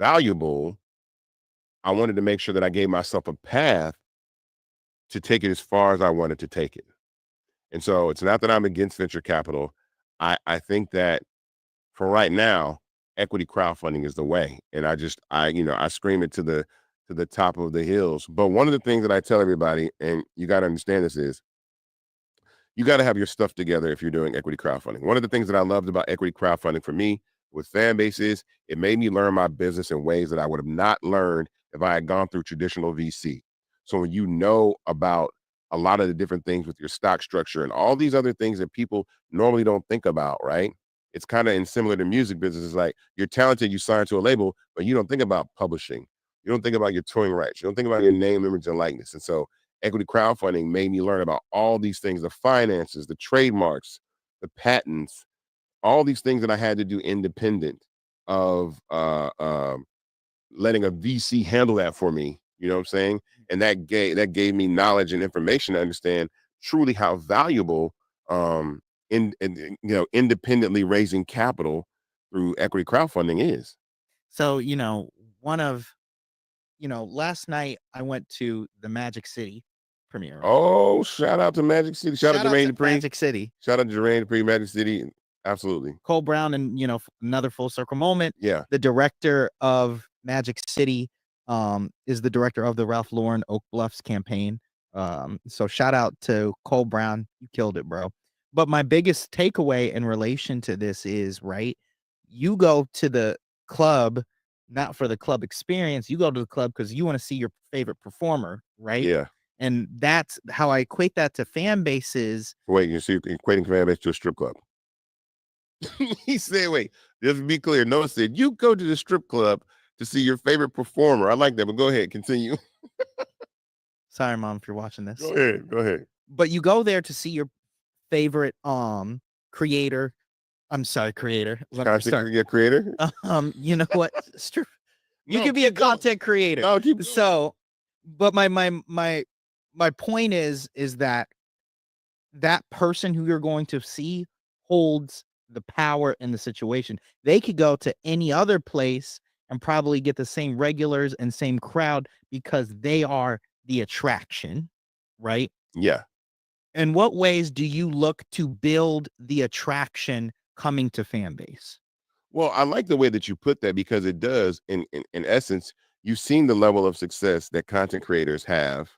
valuable, I wanted to make sure that I gave myself a path to take it as far as I wanted to take it. And so it's not that I'm against venture capital. I think that for right now, equity crowdfunding is the way. And I scream it to the top of the hills. But one of the things that I tell everybody, and you got to understand this, is you got to have your stuff together if you're doing equity crowdfunding. One of the things that I loved about equity crowdfunding for me with Fanbase is it made me learn my business in ways that I would have not learned if I had gone through traditional VC. So when you know about a lot of the different things with your stock structure and all these other things that people normally don't think about, right? It's kind of in similar to music business. It's like you're talented, you sign to a label, but you don't think about publishing. You don't think about your touring rights. You don't think about your name, image, and likeness. And so equity crowdfunding made me learn about all these things, the finances, the trademarks, the patents, all these things that I had to do independent of letting a VC handle that for me. You know what I'm saying? And that gave me knowledge and information to understand truly how valuable independently raising capital through equity crowdfunding is. So, last night I went to the Magic City premiere. Oh, shout out to Magic City. Shout out to Jermaine Dupri. Magic City. Shout out to Jermaine Dupri, Magic City. Absolutely. Cole Brown, and another full circle moment. Yeah. The director of Magic City is the director of the Ralph Lauren Oak Bluffs campaign. So shout out to Cole Brown. You killed it, bro. But my biggest takeaway in relation to this is, right, you go to the club not for the club experience. You go to the club because you want to see your favorite performer, right? Yeah. And that's how I equate that to fan bases. Wait, you see, equating fan base to a strip club. He said, wait, just to be clear, Noah said, you go to the strip club to see your favorite performer. I like that, but go ahead, continue. Sorry, Mom, if you're watching this. Go ahead. But you go there to see your favorite creator. I'm sorry, creator. Content creator? You know what? You can be a content creator. No, so, but my point is that person who you're going to see holds the power in the situation. They could go to any other place and probably get the same regulars and same crowd because they are the attraction, right? Yeah. In what ways do you look to build the attraction coming to fan base? Well, I like the way that you put that because it does, in essence, you've seen the level of success that content creators have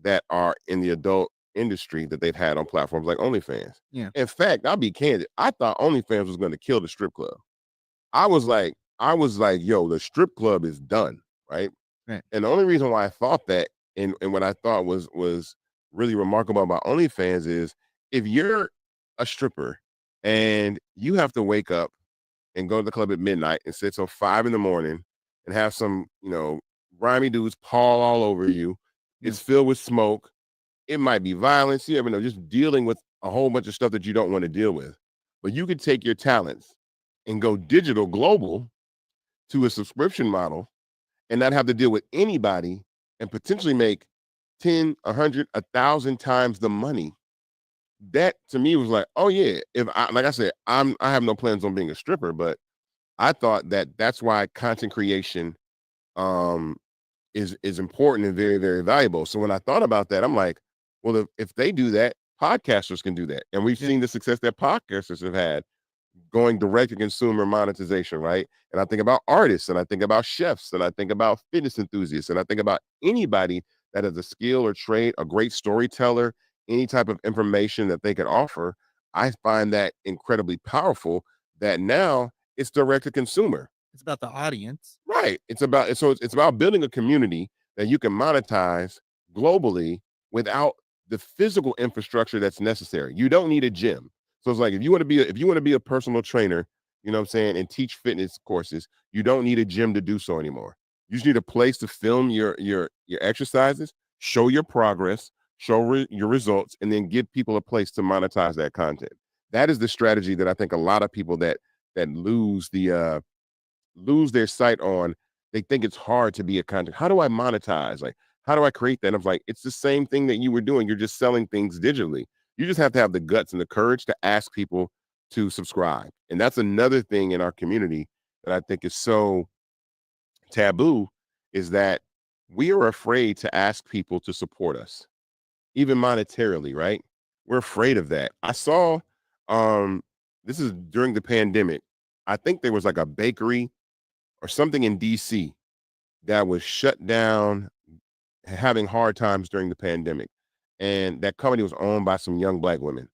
that are in the adult industry that they've had on platforms like OnlyFans. Yeah. In fact, I'll be candid. I thought OnlyFans was going to kill the strip club. I was like, yo, the strip club is done, right? Right. And the only reason why I thought that, and what I thought was really remarkable about OnlyFans is if you're a stripper and you have to wake up and go to the club at midnight and sit till 5 a.m. and have some, grimy dudes paw all over you. It's filled with smoke. It might be violence. You never know, just dealing with a whole bunch of stuff that you don't want to deal with. But you could take your talents and go digital global to a subscription model and not have to deal with anybody and potentially make 10, 100, 1,000 times the money. That to me was like, oh yeah, like I said, I have no plans on being a stripper, but I thought that's why content creation is important and very, very valuable. So when I thought about that, I'm like, well, if they do that, podcasters can do that. And we've seen the success that podcasters have had going direct to consumer monetization, right? And I think about artists, and I think about chefs, and I think about fitness enthusiasts, and I think about anybody that has a skill or trade, a great storyteller, any type of information that they can offer. I find that incredibly powerful that now it's direct to consumer. It's about the audience. Right. It's about building a community that you can monetize globally without the physical infrastructure that's necessary. You don't need a gym. So it's like if you want to be a personal trainer, you know what I'm saying, and teach fitness courses, you don't need a gym to do so anymore. You just need a place to film your exercises, show your progress, show your results, and then give people a place to monetize that content. That is the strategy that I think a lot of people that lose their sight on. They think it's hard to be a content. How do I monetize? Like, how do I create that? And I'm like, it's the same thing that you were doing. You're just selling things digitally. You just have to have the guts and the courage to ask people to subscribe. And that's another thing in our community that I think is so taboo is that we are afraid to ask people to support us, even monetarily, right? We're afraid of that. I saw um this is during the pandemic. I think there was like a bakery or something in DC that was shut down, having hard times during the pandemic. And that company was owned by some young black women.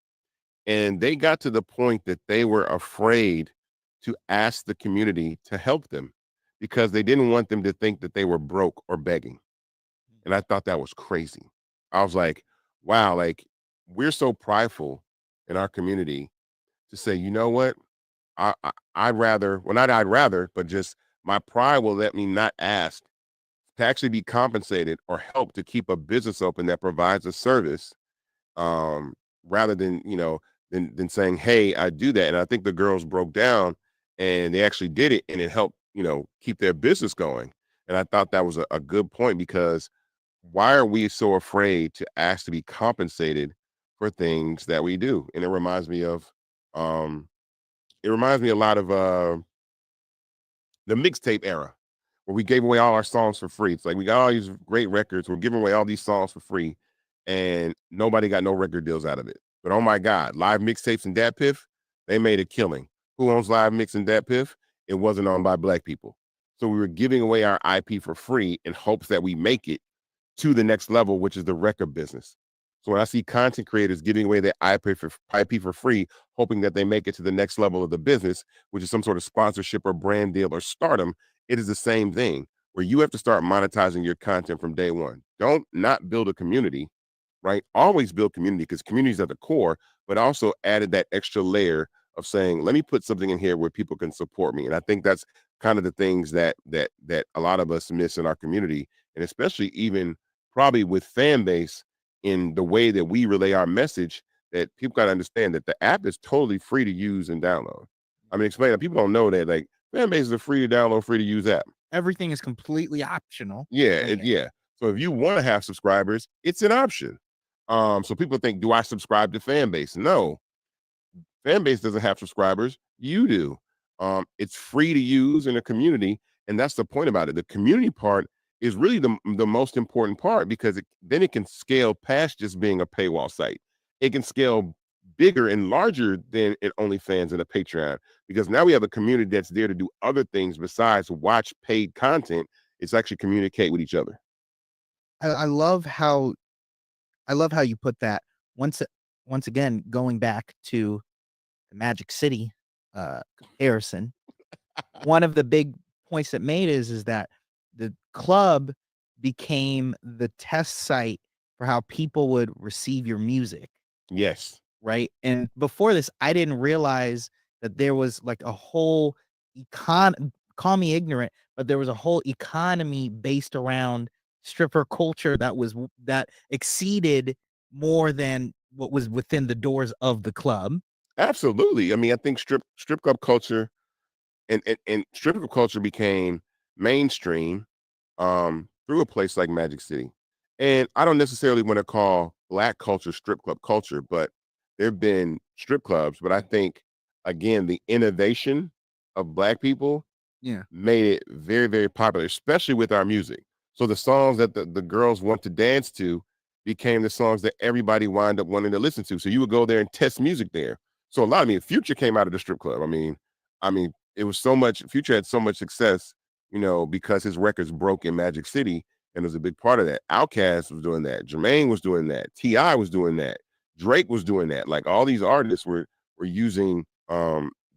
And they got to the point that they were afraid to ask the community to help them because they didn't want them to think that they were broke or begging. And I thought that was crazy. I was like, wow, like we're so prideful in our community to say, you know what? I'd rather, well, not I'd rather, but just my pride will let me not ask to actually be compensated or help to keep a business open that provides a service, um, rather than, than saying, hey, I do that. And I think the girls broke down and they actually did it and it helped, keep their business going. And I thought that was a good point because why are we so afraid to ask to be compensated for things that we do? And um, it reminds me a lot of the mixtape era where we gave away all our songs for free. It's like we got all these great records, we're giving away all these songs for free, and nobody got no record deals out of it. But oh my God, live mixtapes and Dat Piff, they made a killing. Who owns live mix and Dat Piff? It wasn't owned by black people. So we were giving away our IP for free in hopes that we make it to the next level, which is the record business. So when I see content creators giving away their IP for free, hoping that they make it to the next level of the business, which is some sort of sponsorship or brand deal or stardom, it is the same thing where you have to start monetizing your content from day one. Don't not build a community, right? Always build community because community is at the core, but also added that extra layer of saying, let me put something in here where people can support me. And I think that's kind of the things that a lot of us miss in our community, and especially even probably with fan base in the way that we relay our message, that people got to understand that the app is totally free to use and download. I mean, explain that people don't know that like fan base is a free to download, free to use app. Everything is completely optional. Yeah, And yeah. So if you want to have subscribers, it's an option. So people think, do I subscribe to fan base? No, fan base doesn't have subscribers. You do. It's free to use in a community, and that's the point about it. The community part is really the most important part because then it can scale past just being a paywall site. It can scale bigger and larger than it OnlyFans and a Patreon because now we have a community that's there to do other things besides watch paid content. It's actually communicate with each other. I love how you put that. Once once again, going back to the Magic City comparison, one of the big points that made is that the club became the test site for how people would receive your music, Yes, right? And before this, I didn't realize that there was like a whole call me ignorant, but there was a whole economy based around stripper culture that exceeded more than what was within the doors of the club. absolutely. I mean, I think strip club culture and strip club culture became mainstream through a place like Magic City. And I don't necessarily want to call black culture strip club culture, but there have been strip clubs. But I think again, the innovation of black people Yeah. made it very, very popular, especially with our music. So the songs that the girls want to dance to became the songs that everybody wound up wanting to listen to. So you would go there and test music there. So a lot of Future came out of the strip club. I mean, it was so much Future had so much success, because his records broke in Magic City, and it was a big part of that. Outkast was doing that, Jermaine was doing that, T.I. was doing that, Drake was doing that. Like all these artists were using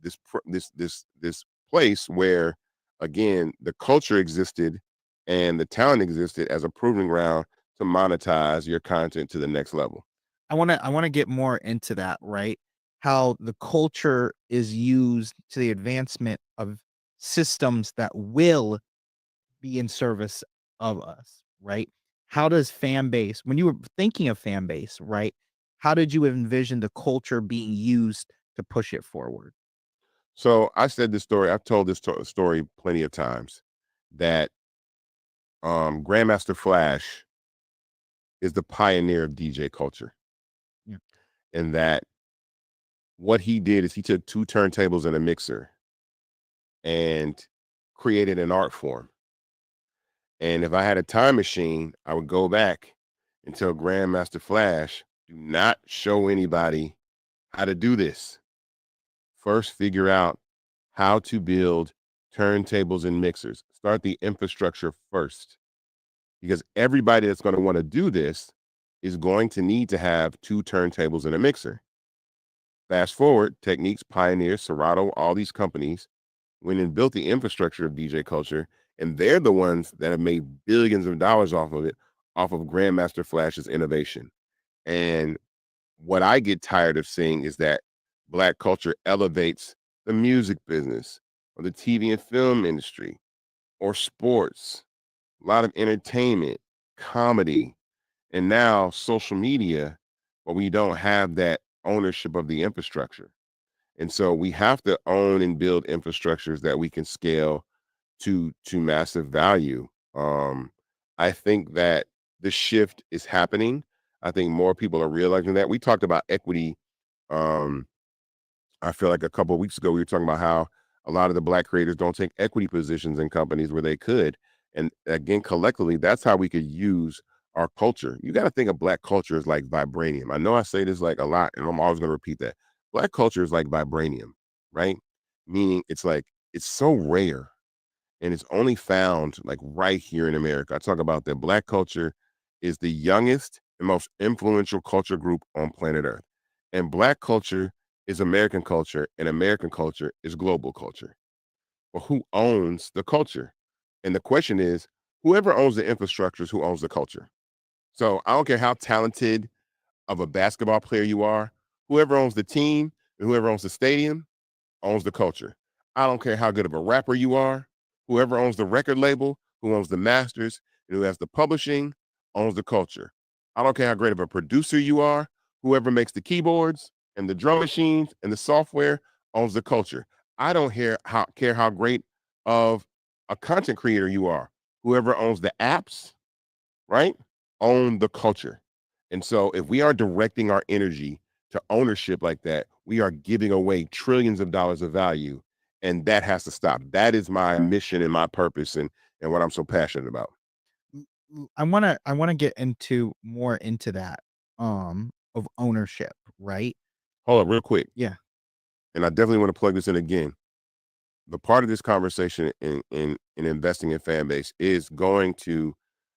this place where again the culture existed and the talent existed as a proving ground to monetize your content to the next level. I wanna get more into that, right? How the culture is used to the advancement of systems that will be in service of us, right? How does fan base when you were thinking of fan base, right? How did you envision the culture being used to push it forward? So I said this story. I've told this story plenty of times that Grandmaster Flash is the pioneer of DJ culture, Yeah. and that what he did is he took two turntables and a mixer and created an art form. And if I had a time machine, I would go back and tell Grandmaster Flash, do not show anybody how to do this. First, figure out how to build turntables and mixers. Start the infrastructure first, because everybody that's going to want to do this is going to need to have 2 turntables and a mixer. Fast forward, Techniques, Pioneer, Serato, all these companies went and built the infrastructure of DJ culture, and they're the ones that have made billions of dollars off of it, off of Grandmaster Flash's innovation. And what I get tired of seeing is that Black culture elevates the music business or the TV and film industry or sports, a lot of entertainment, comedy, and now social media, but we don't have that ownership of the infrastructure. And so we have to own and build infrastructures that we can scale to massive value. I think that the shift is happening. I think more people are realizing that. We talked about equity. Um, I feel like a couple of weeks ago we were talking about how a lot of the Black creators don't take equity positions in companies where they could. And again, collectively, that's how we could use our culture. You got to think of Black culture as like vibranium. I know I say this like a lot, and I'm always going to repeat that. Black culture is like vibranium, right? Meaning it's like it's so rare and it's only found like right here in America. I talk about that Black culture is the youngest and most influential culture group on planet Earth. And Black culture is American culture, and American culture is global culture. But who owns the culture? And the question is, whoever owns the infrastructure is who owns the culture. So I don't care how talented of a basketball player you are, whoever owns the team and whoever owns the stadium owns the culture. I don't care how good of a rapper you are. Whoever owns the record label, who owns the masters, and who has the publishing, owns the culture. I don't care how great of a producer you are. Whoever makes the keyboards and the drum machines and the software owns the culture. I don't care how great of a content creator you are. Whoever owns the apps, right, own the culture. And so if we are directing our energy to ownership like that, we are giving away trillions of dollars of value. And that has to stop. That is my mission and my purpose and what I'm so passionate about. I wanna get into more into that, of ownership, right? Hold up real quick. Yeah. And I definitely want to plug this in again. The part of this conversation in investing in fan base is going to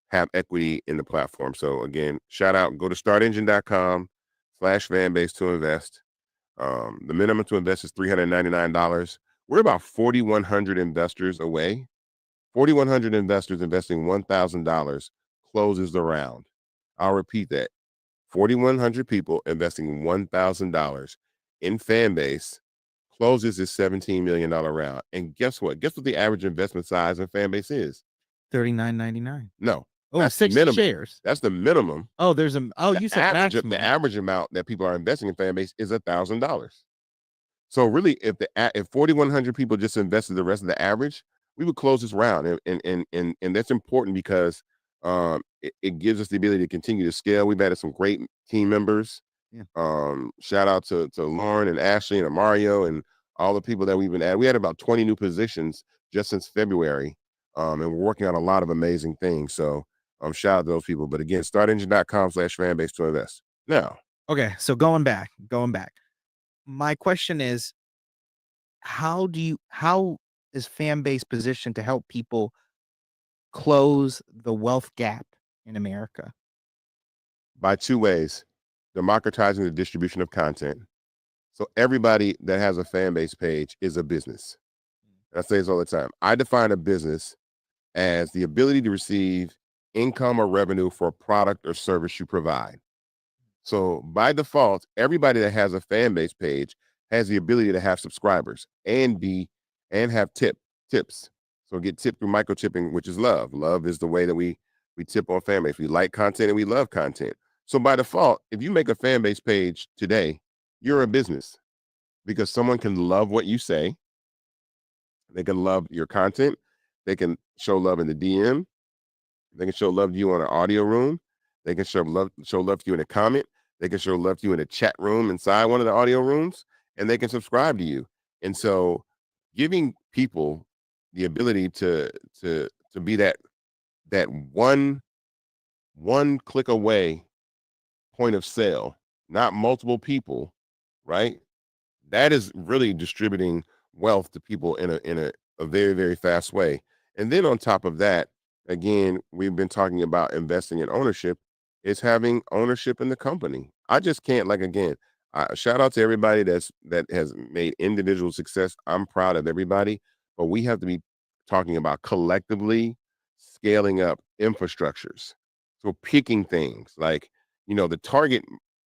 have equity in the platform. So again, shout out, go to startengine.com/fanbase to invest. The minimum to invest is $399. We're about 4,100 investors away. 4,100 investors investing $1,000 closes the round. I'll repeat that. 4,100 people investing $1,000 in fan base closes this $17 million round. And guess what? Guess what the average investment size in fan base is? $39.99. No, Oh, that's 60 minimum. shares. That's the minimum. Oh, there's a you said The maximum. average amount that people are investing in fan base is $1,000. So really, if 4,100 people just invested the rest of the average, we would close this round, and that's important because it gives us the ability to continue to scale. We've added some great team members. Yeah. Shout out to Lauren and Ashley and Mario and all the people that we've been adding. We had about 20 new positions just since February, and we're working on a lot of amazing things. So shout out to those people. But again, startengine.com/fanbase to invest. Now, Okay, so going back. My question is, how is fan base positioned to help people close the wealth gap in America? by 2 ways: democratizing the distribution of content. So everybody that has a fan base page is a business. And I say this all the time. I define a business as the ability to receive income or revenue for a product or service you provide. So by default, everybody that has a fan base page has the ability to have subscribers and have tips. So get tipped through micro tipping, which is love. Love is the way that we tip on fan base. We like content and we love content. So by default, if you make a fan base page today, you're a business because someone can love what you say. They can love your content. They can show love in the DM. They can show love to you on an audio room. They can show love to you in a comment. They can show love to you in a chat room inside one of the audio rooms, and they can subscribe to you. And so, giving people the ability to be that that one click away point of sale, not multiple people, right? That is really distributing wealth to people in a very, very fast way. And then on top of that, again, we've been talking about investing in ownership, is having ownership in the company. I just can't, like, again, shout out to everybody that has made individual success. I'm proud of everybody, but we have to be talking about collectively scaling up infrastructures. So picking things like, the Target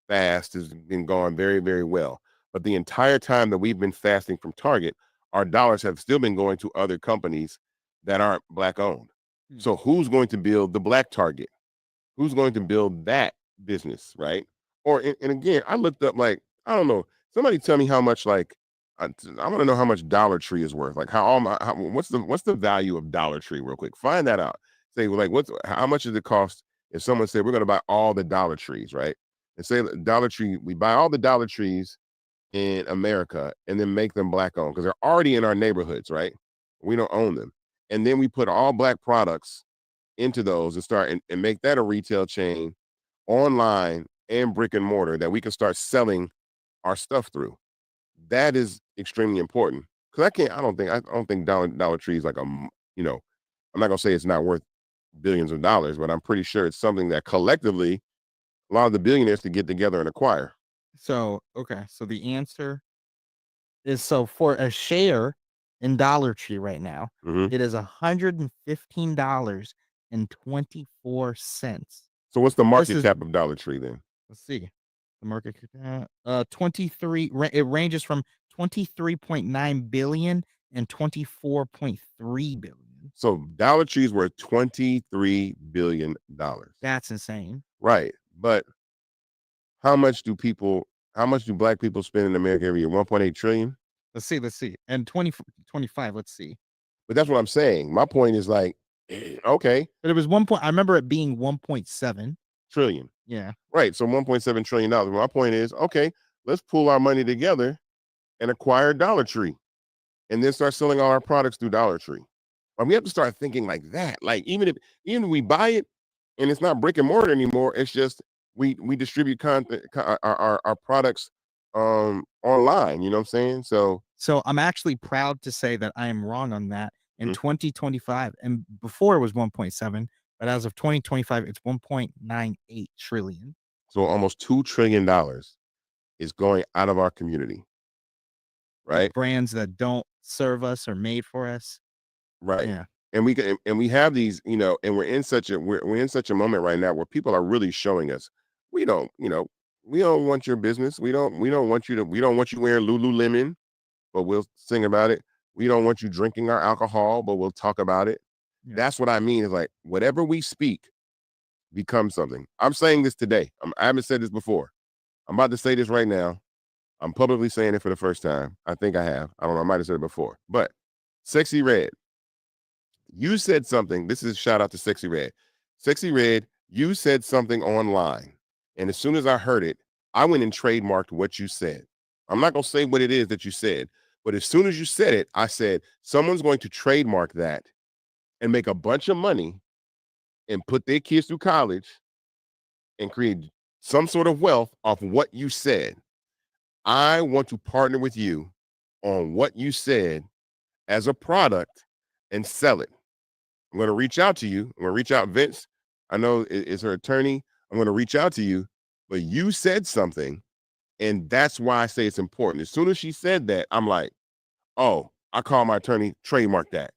fast has been going very, very well. But the entire time that we've been fasting from Target, our dollars have still been going to other companies that aren't Black owned. Hmm. So who's going to build the Black Target? Who's going to build that business, right? Or and again, I looked up, like, I don't know. Somebody tell me how much, like, I want to know how much Dollar Tree is worth. Like, what's the value of Dollar Tree, real quick? Find that out. Say, well, like, how much does it cost if someone said we're going to buy all the Dollar Trees, right? And say Dollar Tree, we buy all the Dollar Trees in America and then make them Black owned because they're already in our neighborhoods, right? We don't own them. And then we put all Black products into those and start and make that a retail chain online and brick and mortar that we can start selling our stuff through. That is extremely important because I don't think Dollar Tree is like I'm not gonna say it's not worth billions of dollars, but I'm pretty sure it's something that collectively a lot of the billionaires could get together and acquire. So, okay. So the answer is, so for a share in Dollar Tree right now, Hmm. it is $115.24. So what's the This market is, cap of Dollar Tree then? let's see, the market cap, 23, it ranges from 23.9 billion and 24.3 billion. So Dollar Tree's worth $23 billion. That's insane. Right. But how much do Black people spend in America every year? 1.8 trillion. Let's see. And 2025, let's see. But that's what I'm saying. My point is, like, okay, But it was 1 point, I remember it being 1.7. trillion. Yeah. Right. So $1.7 trillion. My point is, okay, let's pool our money together and acquire Dollar Tree and then start selling all our products through Dollar Tree. We have to start thinking like that. Like, even if we buy it and it's not brick and mortar anymore, it's just we distribute content, our products online. You know what I'm saying? So So I'm actually proud to say that I am wrong on that. In Mhm. 2025, and before it was 1.7, but as of 2025, it's 1.98 trillion. so almost $2 trillion is going out of our community, To right? brands that don't serve us or made for us. Right. Yeah. And we have these, and we're in such a moment right now where people are really showing us we don't, we don't want your business. We don't want you wearing Lululemon, but we'll sing about it. We don't want you drinking our alcohol, but we'll talk about it. Yeah. That's what I mean. Is like whatever we speak becomes something. I'm saying this today. I haven't said this before. I'm about to say this right now. I'm publicly saying it for the first time. I think I have. I don't know. I might have said it before, but Sexy Red, you said something. This is a shout out to Sexy Red. Sexy Red, you said something online. And as soon as I heard it, I went and trademarked what you said. I'm not going to say what it is that you said, but as soon as you said it, I said, someone's going to trademark that and make a bunch of money and put their kids through college and create some sort of wealth off what you said. I want to partner with you on what you said as a product and sell it. I'm going to reach out to you. I'm going to reach out, Vince. I know it's her attorney. I'm going to reach out to you, but you said something, and that's why I say it's important. As soon as she said that, I'm like, oh, I call my attorney, trademark that.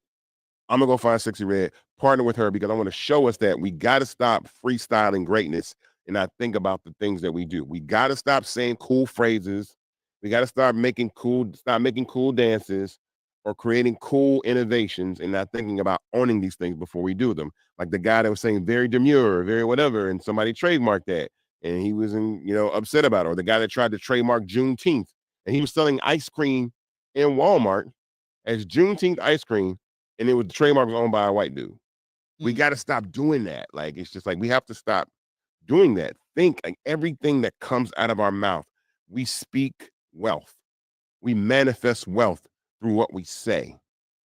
I'm gonna go find Sexy Red, partner with her because I want to show us that we got to stop freestyling greatness and not think about the things that we do. We got to stop saying cool phrases. We got to stop making cool dances or creating cool innovations and not thinking about owning these things before we do them. Like the guy that was saying very demure, very whatever, and somebody trademarked that and he was upset about it. Or the guy that tried to trademark Juneteenth and he was selling ice cream in Walmart as Juneteenth ice cream and it was the trademark was owned by a white dude. We Mm. got to stop doing that. Like it's just like we have to stop doing that. Think like everything that comes out of our mouth, we speak wealth. We manifest wealth through what we say,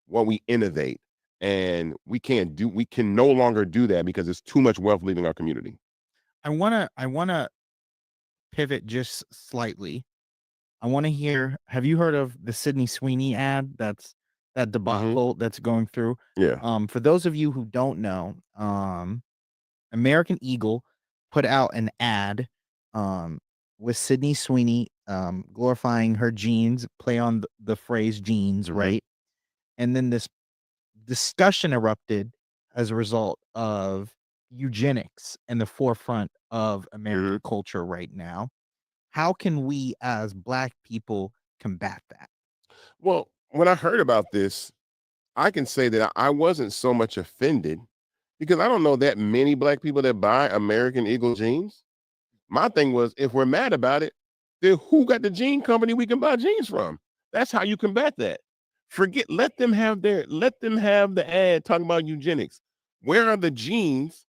what we innovate, And we can no longer do that because there's too much wealth leaving our community. I wanna pivot just slightly. I wanna hear, have you heard of the Sydney Sweeney ad that debacle that's going through? Yeah. For those of you who don't know, American Eagle put out an ad, um, with Sydney Sweeney, glorifying her jeans, play on the phrase jeans, right? And then this discussion erupted as a result of eugenics in the forefront of American culture right now. How can we as Black people combat that? Well, when I heard about this, I can say that I wasn't so much offended because I don't know that many Black people that buy American Eagle jeans. My thing was, if we're mad about it, then who got the jean company we can buy jeans from? That's how you combat that. Let them have the ad talking about eugenics. Where are the jeans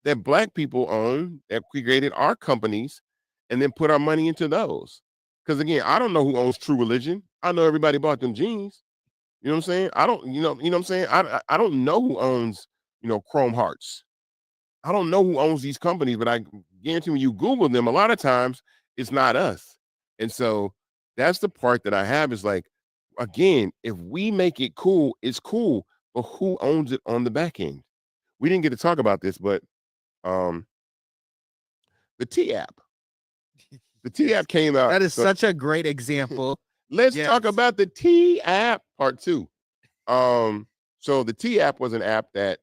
that Black people own that created our companies and then put our money into those? Because again, I don't know who owns True Religion. I know everybody bought them jeans. You know what I'm saying? I don't, you know what I'm saying? I don't know who owns, Chrome Hearts. I don't know who owns these companies, but I guarantee when you Google them, a lot of times it's not us. And so that's the part that I have is like, again, if we make it cool, it's cool, but who owns it on the back end? We didn't get to talk about this, but um the T app. The T app came out. That is such a great example. Let's talk about the T app part 2. So the T app was an app that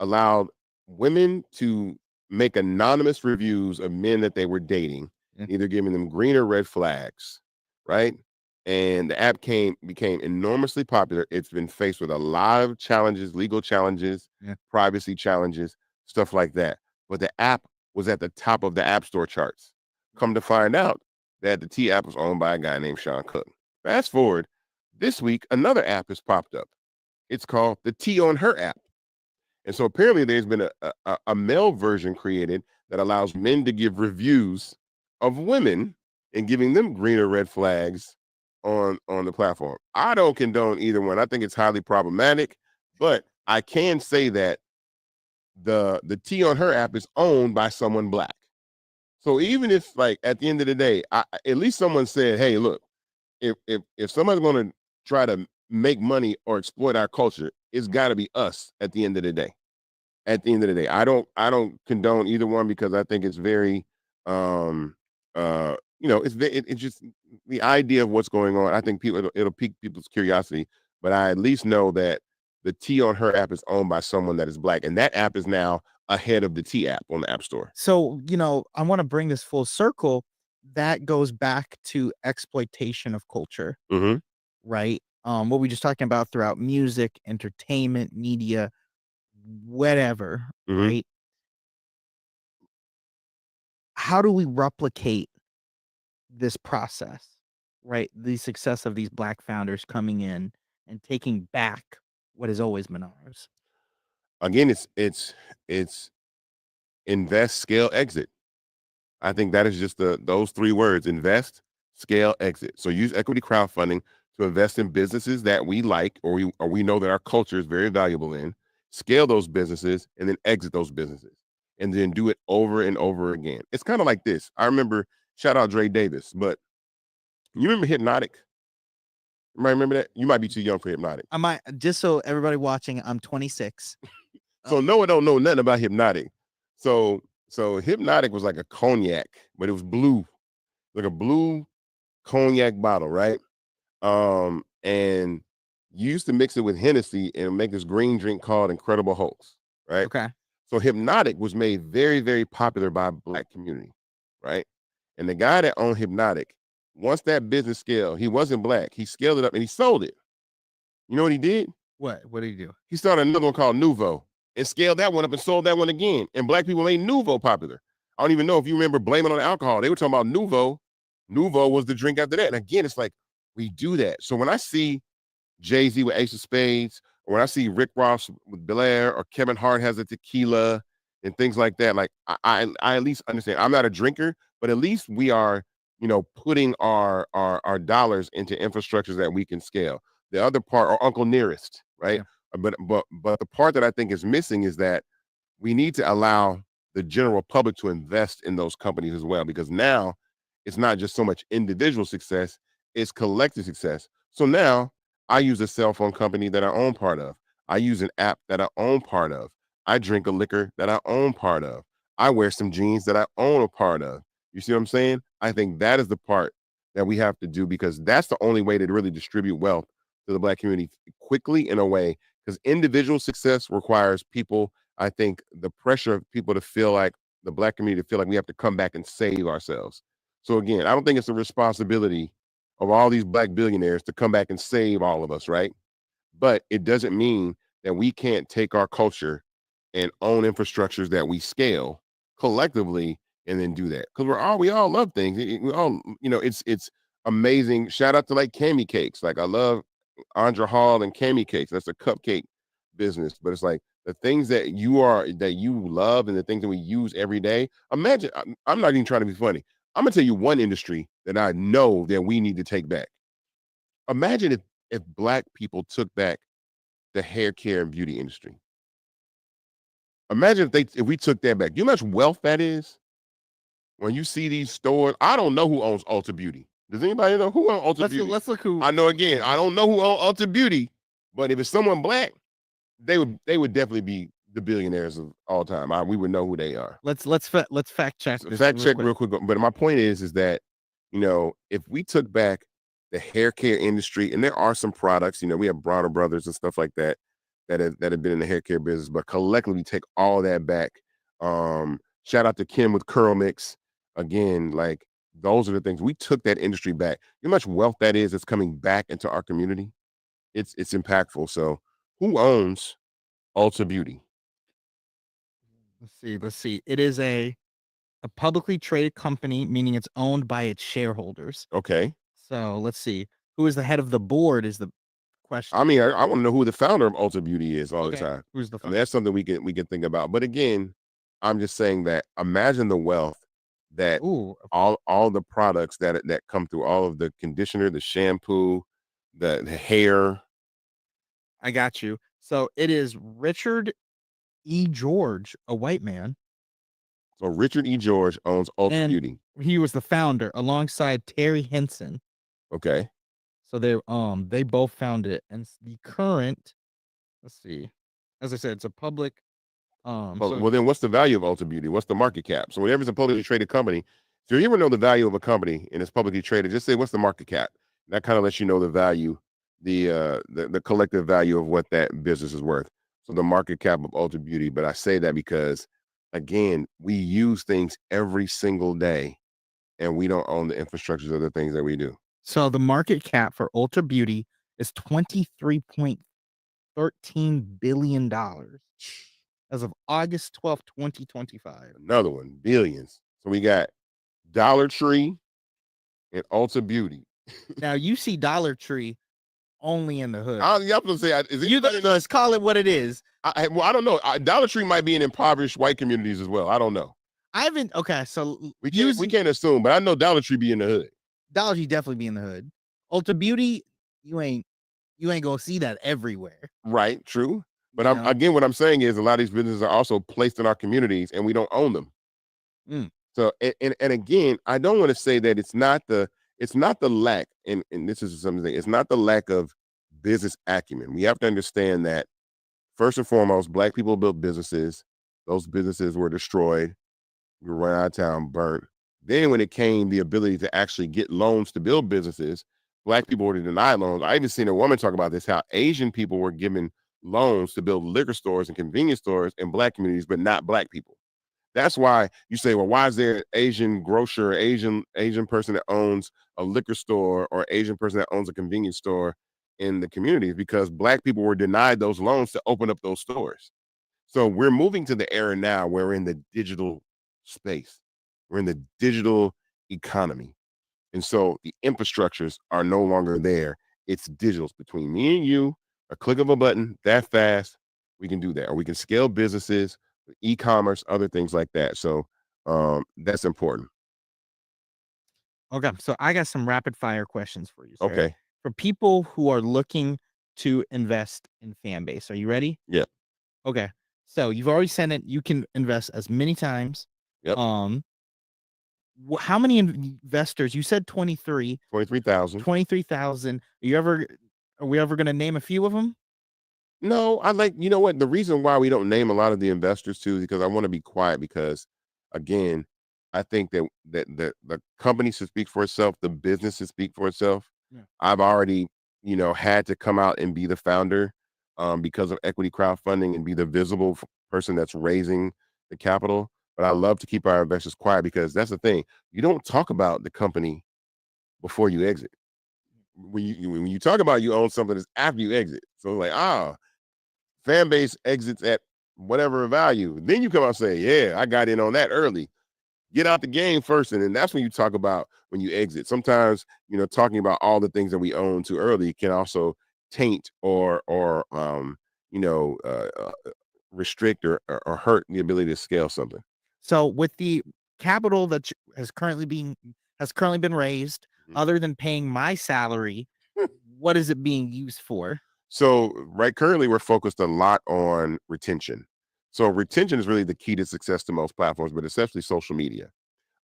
allowed women to make anonymous reviews of men that they were dating, either giving them green or red flags, right? And the app became enormously popular. It's been faced with a lot of challenges, legal challenges, privacy challenges, stuff like that. But the app was at the top of the App Store charts. Come to find out that the T app was owned by a guy named Sean Cook. Fast forward, this week, another app has popped up. It's called the T on Her app. And so apparently there's been a male version created that allows men to give reviews of women and giving them green or red flags on the platform. I don't condone either one. I think it's highly problematic, but I can say that the T on Her app is owned by someone Black. So even if, like, at the end of the day, at least someone said, hey, look, if someone's going to try to make money or exploit our culture, it's got to be us at the end of the day. At the end of the day, I don't condone either one because I think it's very, it's just the idea of what's going on. I think it'll pique people's curiosity, but I at least know that the T on Her app is owned by someone that is Black, and that app is now ahead of the T app on the App Store. So, I want to bring this full circle. That goes back to exploitation of culture, right? What we just talking about throughout music, entertainment, media, whatever, right? How do we replicate this process, right? The success of these Black founders coming in and taking back what has always been ours. Again, it's invest, scale, exit. I think that is just those 3 words: invest, scale, exit. So use equity crowdfunding to invest in businesses that we like or we know that our culture is very valuable in, scale those businesses, and then exit those businesses. And then do it over and over again. It's kind of like this. I remember, shout out Dre Davis, but you remember Hypnotic? You might remember that? You might be too young for Hypnotic. I might, just so everybody watching, I'm 26. So Noah don't know nothing about Hypnotic. So Hypnotic was like a cognac, but it was blue, like a blue cognac bottle, right? And you used to mix it with Hennessy and make this green drink called Incredible Hulks, right? Okay. So Hypnotic was made very, very popular by Black community, right? And the guy that owned Hypnotic, once that business scaled, he wasn't Black. He scaled it up and he sold it. You know what he did? What did he do? He started another one called Nuvo and scaled that one up and sold that one again. And Black people made Nuvo popular. I don't even know if you remember blaming on the alcohol. They were talking about Nuvo. Nuvo was the drink after that. And again, it's like, we do that. So when I see Jay-Z with Ace of Spades, or when I see Rick Ross with Belaire, or Kevin Hart has a tequila and things like that, like I at least understand. I'm not a drinker, but at least we are, putting our dollars into infrastructures that we can scale. The other part, or Uncle Nearest, right? But the part that I think is missing is that we need to allow the general public to invest in those companies as well, because now it's not just so much individual success, it's collective success. So now I use a cell phone company that I own part of. I use an app that I own part of. I drink a liquor that I own part of. I wear some jeans that I own a part of. You see what I'm saying? I think that is the part that we have to do, because that's the only way to really distribute wealth to the Black community quickly, in a way, because individual success requires people, I think, the pressure of people to feel like, the Black community to feel like we have to come back and save ourselves. So again, I don't think it's the responsibility of all these Black billionaires to come back and save all of us, right? But it doesn't mean that we can't take our culture and own infrastructures that we scale collectively and then do that. Because we all love things. We all, it's amazing. Shout out to like Cami Cakes. Like I love Andra Hall and Cami Cakes. That's a cupcake business. But it's like the things that you love and the things that we use every day. Imagine, I'm not even trying to be funny. I'm gonna tell you one industry that I know that we need to take back. Imagine if Black people took back the hair care and beauty industry. Imagine if we took that back. You know how much wealth that is? When you see these stores, I don't know who owns Ulta Beauty. Does anybody know who owns Ulta Beauty? Let's look who. I know, again, I don't know who owns Ulta Beauty, but if it's someone Black, they would definitely be the billionaires of all time. We would know who they are. Let's fact check this. Fact check real quick. But my point is that, if we took back the hair care industry, and there are some products, we have Bronner Brothers and stuff like that have been in the hair care business, but collectively take all that back. Shout out to Kim with Curl Mix. Again, like, those are the things. We took that industry back. You know how much wealth that is that's coming back into our community? It's impactful. So who owns Ulta Beauty? Let's see. It is a publicly traded company, meaning it's owned by its shareholders. Okay. So let's see. Who is the head of the board is the question. I mean, I want to know who the founder of Ulta Beauty is all the time. Who's the I mean, founder? that's something we can think about. But again, I'm just saying that imagine the wealth that all the products that come through, all of the conditioner, the shampoo, the hair. I got you. So it is Richard E. George, a white man. So Richard E. George owns Ulta Beauty. He was the founder alongside Terry Henson. Okay. So they both founded it, and the current, let's see, as I said, it's a public. Well, then what's the value of Ulta Beauty? What's the market cap? So whenever it's a publicly traded company, if you ever know the value of a company and it's publicly traded, just say, what's the market cap? That kind of lets you know the value, the collective value of what that business is worth. So the market cap of Ulta Beauty. But I say that because, again, we use things every single day, and we don't own the infrastructures of the things that we do. So the market cap for Ulta Beauty is $23.13 billion as of August 12th, 2025. Another one, billions. So we got Dollar Tree and Ulta Beauty. Now you see Dollar Tree only in the hood. Let's call it what it is. I don't know. Dollar Tree might be in impoverished white communities as well. I don't know. So we can't assume, but I know Dollar Tree be in the hood. Dollar Tree definitely be in the hood. Ulta Beauty, you ain't gonna see that everywhere. Right, true. But again, what I'm saying is a lot of these businesses are also placed in our communities, and we don't own them. So, and again, I don't want to say that it's not the lack, and this is something, it's not the lack of business acumen. We have to understand that, first and foremost, Black people built businesses. Those businesses were destroyed. We were run out of town, burnt. Then when it came the ability to actually get loans to build businesses, Black people were denied loans. I even seen a woman talk about this, how Asian people were given loans to build liquor stores and convenience stores in Black communities, but not Black people. That's why you say, well, why is there an Asian grocer, Asian person that owns a liquor store, or Asian person that owns a convenience store in the communities? Because Black people were denied those loans to open up those stores. So we're moving to the era now where we're in the digital space. We're in the digital economy. And so the infrastructures are no longer there. It's digital. It's between me and you, a click of a button, that fast, we can do that. Or we can scale businesses, e-commerce, other things like that. So that's important. Okay, so I got some rapid fire questions for you, sir. Okay. For people who are looking to invest in Fanbase. Are you ready? Yeah. Okay. So you've already sent it. You can invest as many times. Yep. How many investors? You said 23. 23,000. 23,000. Are we ever going to name a few of them? No, you know what? The reason why we don't name a lot of the investors too is because I want to be quiet because, again, I think that the company should speak for itself, the business should speak for itself. Yeah. I've already, had to come out and be the founder because of equity crowdfunding and be the visible person that's raising the capital. But I love to keep our investors quiet because that's the thing. You don't talk about the company before you exit. When you talk about you own something, it's after you exit. So like, Fanbase exits at whatever value. Then you come out and say, yeah, I got in on that early. Get out the game first. And then that's when you talk about when you exit. Sometimes, talking about all the things that we own too early can also taint or restrict or hurt the ability to scale something. So with the capital that has currently been raised, other than paying my salary, what is it being used for? So currently we're focused a lot on retention. So retention is really the key to success to most platforms, but especially social media.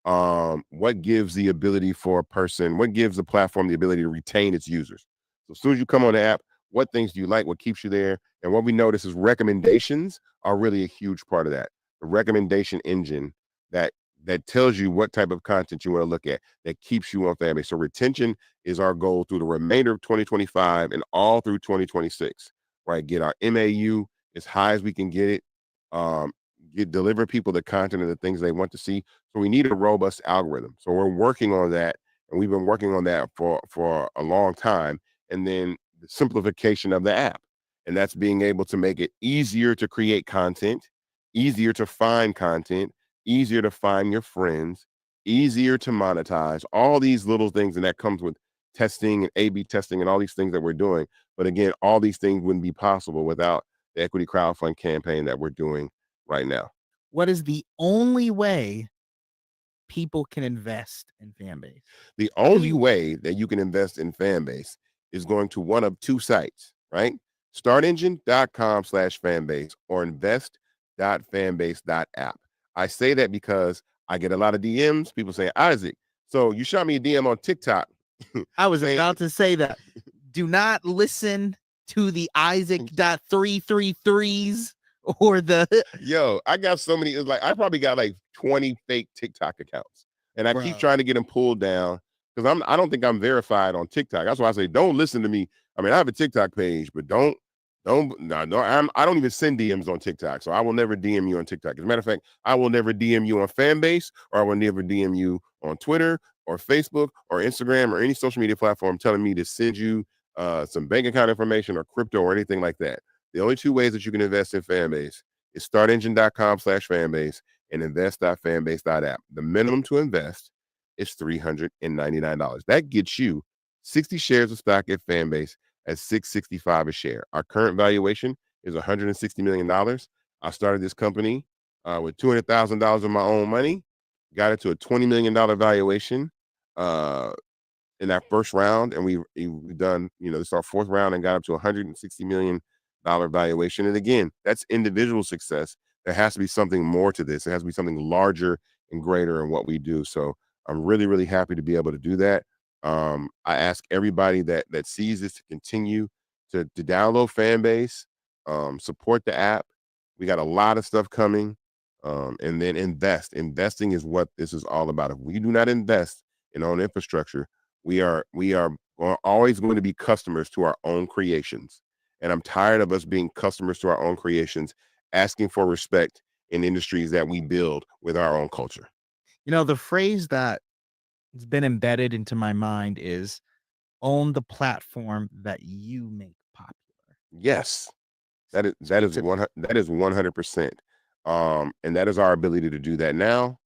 What gives the ability for a person, what gives the platform the ability to retain its users? So as soon as you come on the app, what things do you like? What keeps you there? And what we notice is recommendations are really a huge part of that. The recommendation engine that tells you what type of content you want to look at that keeps you on Fanbase. So retention is our goal through the remainder of 2025 and all through 2026. Right? Get our MAU as high as we can get it. Deliver people the content and the things they want to see. So we need a robust algorithm. So we're working on that, and we've been working on that for a long time. And then the simplification of the app, and that's being able to make it easier to create content, easier to find content, easier to find your friends, easier to monetize. All these little things, and that comes with testing and A/B testing and all these things that we're doing. But again, all these things wouldn't be possible without the equity crowdfund campaign that we're doing right now. What is the only way people can invest in Fanbase? The only way that you can invest in Fanbase is going to one of two sites, right? Startengine.com/fanbase or invest.fanbase.app. I say that because I get a lot of DMs, people saying, Isaac, so you shot me a DM on TikTok. I was about to say that. Do not listen to the Isaac.333s or the Yo, I got so many. It's like I probably got like 20 fake TikTok accounts, and I keep trying to get them pulled down because I don't think I'm verified on TikTok. That's why I say don't listen to me. I mean, I have a TikTok page, but I don't even send DMs on TikTok, so I will never DM you on TikTok. As a matter of fact, I will never DM you on Fanbase, or I will never DM you on Twitter or Facebook or Instagram or any social media platform telling me to send you some bank account information or crypto or anything like that. The only two ways that you can invest in Fanbase is startengine.com/fanbase and invest.fanbase.app. The minimum to invest is $399. That gets you 60 shares of stock at Fanbase at $665 a share. Our current valuation is $160 million. I started this company with $200,000 of my own money, got it to a $20 million valuation in that first round, and we've done, this is our fourth round and got up to $160 million valuation. And again, that's individual success. There has to be something more to this. It has to be something larger and greater in what we do. So I'm really, really happy to be able to do that. I ask everybody that sees this to continue to download Fanbase, support the app. We got a lot of stuff coming, and then invest. Investing is what this is all about. If we do not invest in our own infrastructure, we are always going to be customers to our own creations. And I'm tired of us being customers to our own creations, asking for respect in industries that we build with our own culture. The phrase that has been embedded into my mind is own the platform that you make popular. Yes, that is 100%. And that is our ability to do that now.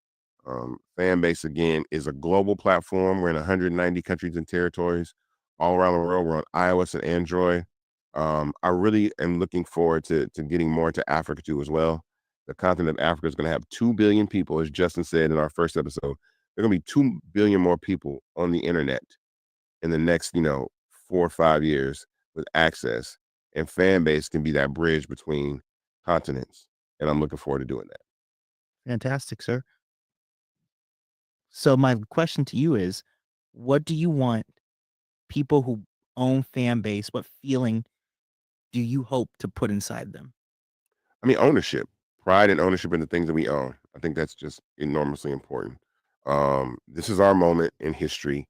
Fanbase, again, is a global platform. We're in 190 countries and territories all around the world. We're on iOS and Android. I really am looking forward to getting more into Africa too as well. The continent of Africa is going to have 2 billion people, as Justin said in our first episode. There are going to be 2 billion more people on the internet in the next, 4 or 5 years with access, and fan base can be that bridge between continents. And I'm looking forward to doing that. Fantastic, sir. So my question to you is, what do you want people who own fan base, what feeling do you hope to put inside them? I mean, ownership, pride and ownership in the things that we own. I think that's just enormously important. This is our moment in history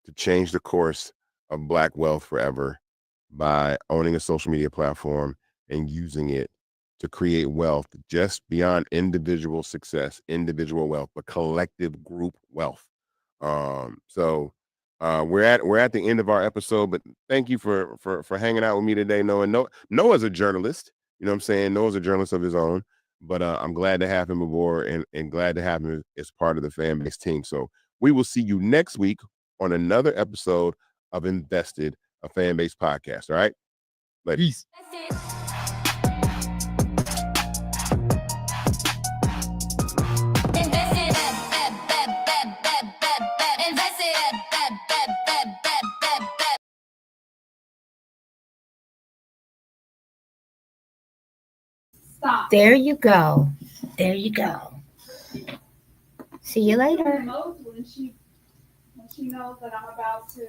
to change the course of Black wealth forever by owning a social media platform and using it to create wealth just beyond individual success, individual wealth, but collective group wealth. We're at the end of our episode, but thank you for hanging out with me today, Noah. Noah's a journalist. You know what I'm saying? Noah's a journalist of his own, but I'm glad to have him aboard and glad to have him as part of the fan base team. So we will see you next week on another episode of Invested, a fan base podcast. All right. Later. Peace. Stop. There you go. There you go. See you later. When she knows that I'm about to